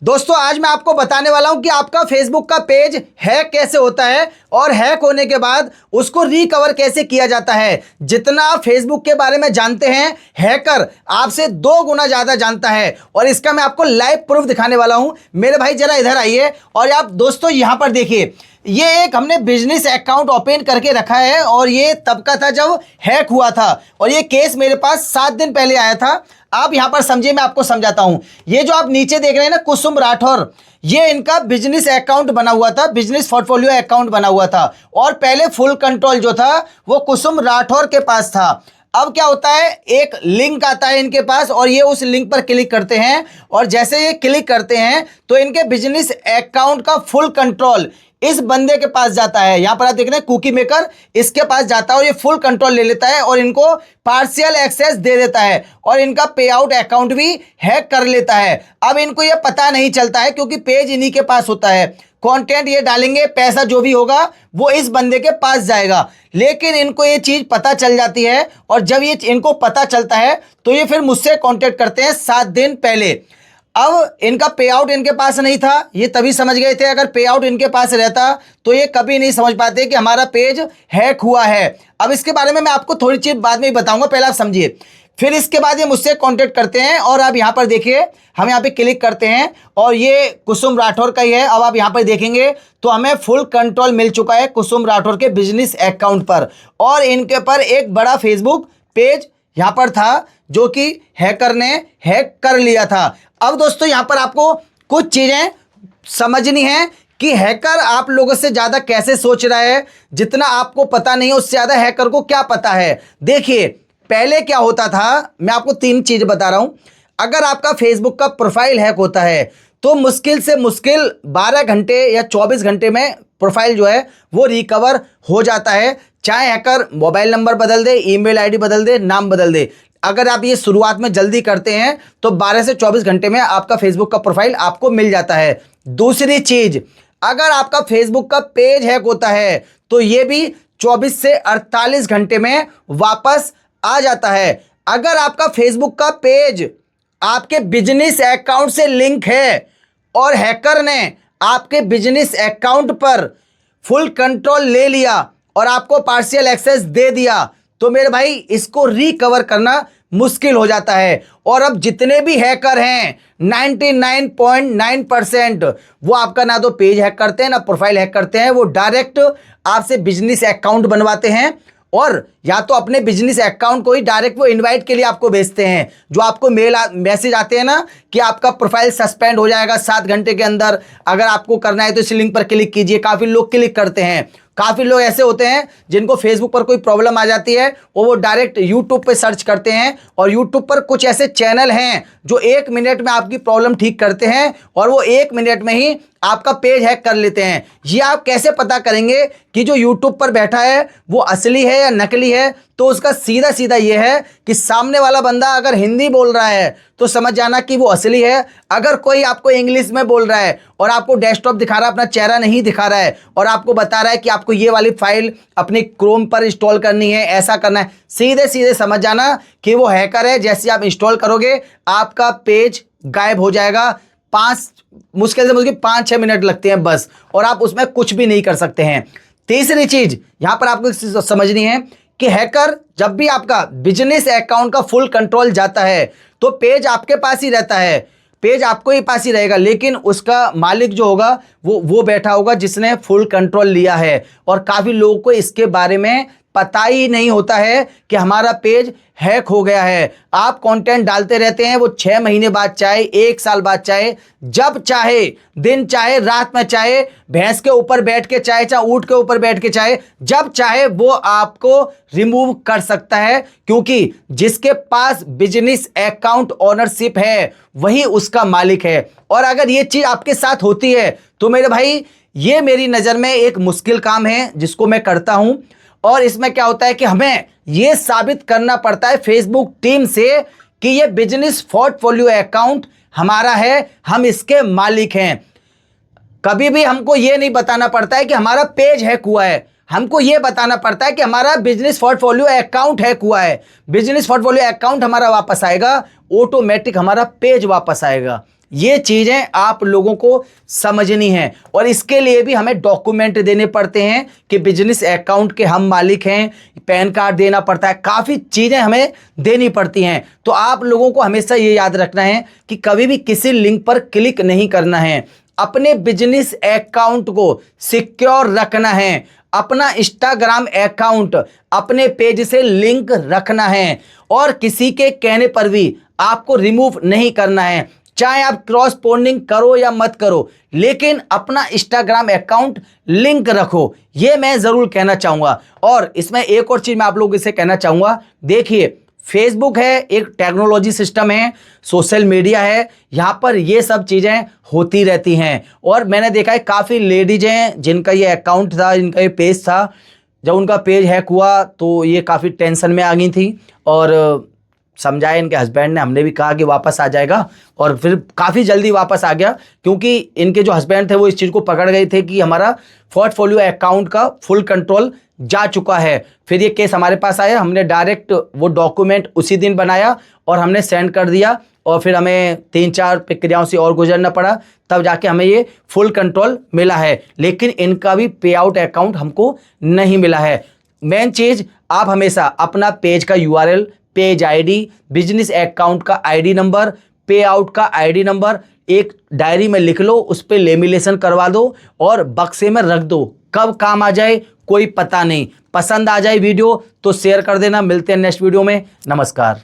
दोस्तों आज मैं आपको बताने वाला हूं कि आपका फेसबुक का पेज हैक कैसे होता है और हैक होने के बाद उसको रिकवर कैसे किया जाता है। जितना आप फेसबुक के बारे में जानते हैं, हैकर आपसे 2 गुना ज्यादा जानता है और इसका मैं आपको लाइव प्रूफ दिखाने वाला हूं। मेरे भाई जरा इधर आइए और आप दोस्तों यहां पर देखिए, ये एक हमने बिजनेस अकाउंट ओपन करके रखा है और ये तब का था जब हैक हुआ था और ये केस मेरे पास 7 दिन पहले आया था। आप यहां पर समझिए, मैं आपको समझाता हूं। ये जो आप नीचे देख रहे हैं ना, कुसुम राठौर, ये इनका बिजनेस अकाउंट बना हुआ था, बिजनेस पोर्टफोलियो अकाउंट बना हुआ था और पहले फुल कंट्रोल जो था वो कुसुम राठौर के पास था। अब क्या होता है, एक लिंक आता है इनके पास और ये उस लिंक पर क्लिक करते हैं और जैसे ये क्लिक करते हैं तो इनके बिजनेस अकाउंट का फुल कंट्रोल इस बंदे के पास जाता है। यहां पर आप देख रहे हैं कुकी मेकर, इसके पास जाता है और ये फुल कंट्रोल ले लेता है और इनको पार्शियल एक्सेस दे देता है और इनका पे आउट अकाउंट भी हैक कर लेता है। अब इनको ये पता नहीं चलता है क्योंकि पेज इन्हीं के पास होता है, कंटेंट ये डालेंगे, पैसा जो भी होगा वो इस बंदे के पास जाएगा। लेकिन इनको ये चीज पता चल जाती है और जब ये इनको पता चलता है तो ये फिर मुझसे कांटेक्ट करते हैं 7 दिन पहले। अब इनका पे आउट इनके पास नहीं था, ये तभी समझ गए थे। अगर पे आउट इनके पास रहता तो ये कभी नहीं समझ पाते कि हमारा पेज हैक हुआ है। अब इसके बारे में मैं आपको थोड़ी चीज बाद में ही बताऊंगा, पहले आप समझिए। फिर इसके बाद ये मुझसे कांटेक्ट करते हैं और अब यहाँ पर देखिए, हम यहाँ पे क्लिक करते हैं और ये कुसुम राठौर का ही है। अब आप यहाँ पर देखेंगे तो हमें फुल कंट्रोल मिल चुका है कुसुम राठौर के बिजनेस अकाउंट पर और इनके पर एक बड़ा फेसबुक पेज यहाँ पर था जो कि हैकर ने हैक कर लिया था। अब दोस्तों यहाँ पर आपको कुछ चीजें समझनी है कि हैकर आप लोगों से ज्यादा कैसे सोच रहा है। जितना आपको पता नहीं है उससे ज्यादा हैकर को क्या पता है। देखिए पहले क्या होता था, मैं आपको 3 चीज बता रहा हूं। अगर आपका फेसबुक का प्रोफाइल हैक होता है तो मुश्किल से मुश्किल 12 घंटे या 24 घंटे में प्रोफाइल जो है वो रिकवर हो जाता है। चाहे हैकर मोबाइल नंबर बदल दे, ईमेल आईडी बदल दे, नाम बदल दे, अगर आप ये शुरुआत में जल्दी करते हैं तो 12 से 24 घंटे में आपका फेसबुक का प्रोफाइल आपको मिल जाता है। दूसरी चीज, अगर आपका फेसबुक का पेज हैक होता है तो ये भी 24 से 48 घंटे में वापस आ जाता है। अगर आपका फेसबुक का पेज आपके बिजनेस अकाउंट से लिंक है और हैकर ने आपके बिजनेस अकाउंट पर फुल कंट्रोल ले लिया और आपको पार्शियल एक्सेस दे दिया तो मेरे भाई इसको रिकवर करना मुश्किल हो जाता है। और अब जितने भी हैकर हैं 99.9% वो आपका ना तो पेज हैक करते हैं ना प्रोफाइल हैक करते हैं, वो डायरेक्ट आपसे बिजनेस अकाउंट बनवाते हैं और या तो अपने बिजनेस अकाउंट को ही डायरेक्ट वो इनवाइट के लिए आपको भेजते हैं। जो आपको मैसेज आते हैं ना कि आपका प्रोफाइल सस्पेंड हो जाएगा 7 घंटे के अंदर, अगर आपको करना है तो इस लिंक पर क्लिक कीजिए। काफ़ी लोग क्लिक करते हैं। काफ़ी लोग ऐसे होते हैं जिनको फेसबुक पर कोई प्रॉब्लम आ जाती है और वो डायरेक्ट यूट्यूब पे सर्च करते हैं और यूट्यूब पर कुछ ऐसे चैनल हैं जो 1 मिनट में आपकी प्रॉब्लम ठीक करते हैं और वो 1 मिनट में ही आपका पेज हैक कर लेते हैं। ये आप कैसे पता करेंगे कि जो यूट्यूब पर बैठा है वो असली है या नकली है? तो उसका सीधा सीधा ये है कि सामने वाला बंदा अगर हिंदी बोल रहा है तो समझ जाना कि वो असली है। अगर कोई आपको इंग्लिश में बोल रहा है और आपको डेस्कटॉप दिखा रहा है, अपना चेहरा नहीं दिखा रहा है और आपको बता रहा है कि आपको ये वाली फाइल अपनी क्रोम पर इंस्टॉल करनी है, ऐसा करना है, सीधे सीधे समझ जाना कि वो हैकर है। जैसे आप इंस्टॉल करोगे आपका पेज गायब हो जाएगा। मुश्किल से मुश्किल 5-6 मिनट लगते हैं बस, और आप उसमें कुछ भी नहीं कर सकते हैं। तीसरी चीज यहां पर आपको समझनी है कि हैकर जब भी आपका बिजनेस अकाउंट का फुल कंट्रोल जाता है तो पेज आपके पास ही रहता है, पेज आपको ही पास ही रहेगा, लेकिन उसका मालिक जो होगा वो बैठा होगा जिसने फुल कंट्रोल लिया है। और काफ़ी लोगों को इसके बारे में पता ही नहीं होता है कि हमारा पेज हैक हो गया है। आप कंटेंट डालते रहते हैं, वो 6 महीने बाद चाहे 1 साल बाद चाहे जब चाहे, दिन चाहे रात में, चाहे भैंस के ऊपर बैठ के चाहे ऊंट के ऊपर बैठ के चाहे जब चाहे वो आपको रिमूव कर सकता है, क्योंकि जिसके पास बिजनेस अकाउंट ओनरशिप है वही उसका मालिक है। और अगर ये चीज आपके साथ होती है तो मेरे भाई ये मेरी नज़र में एक मुश्किल काम है जिसको मैं करता हूं। और इसमें क्या होता है कि हमें यह साबित करना पड़ता है फेसबुक टीम से कि यह बिजनेस पोर्टफोलियो अकाउंट हमारा है, हम इसके मालिक हैं। कभी भी हमको यह नहीं बताना पड़ता है कि हमारा पेज हैक हुआ है, हमको यह बताना पड़ता है कि हमारा बिजनेस पोर्टफोलियो अकाउंट हैक हुआ है। बिजनेस पोर्टफोलियो अकाउंट हमारा वापस आएगा, ऑटोमेटिक हमारा पेज वापस आएगा। ये चीज़ें आप लोगों को समझनी है और इसके लिए भी हमें डॉक्यूमेंट देने पड़ते हैं कि बिजनेस अकाउंट के हम मालिक हैं, पैन कार्ड देना पड़ता है, काफ़ी चीज़ें हमें देनी पड़ती हैं। तो आप लोगों को हमेशा ये याद रखना है कि कभी भी किसी लिंक पर क्लिक नहीं करना है, अपने बिजनेस अकाउंट को सिक्योर रखना है, अपना इंस्टाग्राम अकाउंट अपने पेज से लिंक रखना है और किसी के कहने पर भी आपको रिमूव नहीं करना है, चाहे आप क्रॉस पोस्टिंग करो या मत करो, लेकिन अपना इंस्टाग्राम अकाउंट लिंक रखो, ये मैं जरूर कहना चाहूंगा। और इसमें एक और चीज मैं आप लोगों से कहना चाहूंगा, देखिए फेसबुक है, एक टेक्नोलॉजी सिस्टम है, सोशल मीडिया है, यहाँ पर ये सब चीज़ें होती रहती हैं। और मैंने देखा है काफ़ी लेडीज हैं जिनका ये अकाउंट था, जिनका ये पेज था, जब उनका पेज हैक हुआ तो ये काफ़ी टेंशन में आ गई थी और समझाया इनके हस्बैंड ने, हमने भी कहा कि वापस आ जाएगा और फिर काफ़ी जल्दी वापस आ गया, क्योंकि इनके जो हस्बैंड थे वो इस चीज़ को पकड़ गए थे कि हमारा पोर्टफोलियो अकाउंट का फुल कंट्रोल जा चुका है। फिर ये केस हमारे पास आया, हमने डायरेक्ट वो डॉक्यूमेंट उसी दिन बनाया और हमने सेंड कर दिया और फिर हमें 3-4 प्रक्रियाओं से और गुजरना पड़ा, तब जाके हमें ये फुल कंट्रोल मिला है। लेकिन इनका भी पे आउट अकाउंट हमको नहीं मिला है। मेन चीज़, आप हमेशा अपना पेज का URL, page ID, business account का आईडी नंबर, पे आउट का आईडी नंबर एक डायरी में लिख लो, उस पर लेमिनेशन करवा दो और बक्से में रख दो, कब काम आ जाए कोई पता नहीं। पसंद आ जाए वीडियो तो शेयर कर देना। मिलते हैं नेक्स्ट वीडियो में। नमस्कार।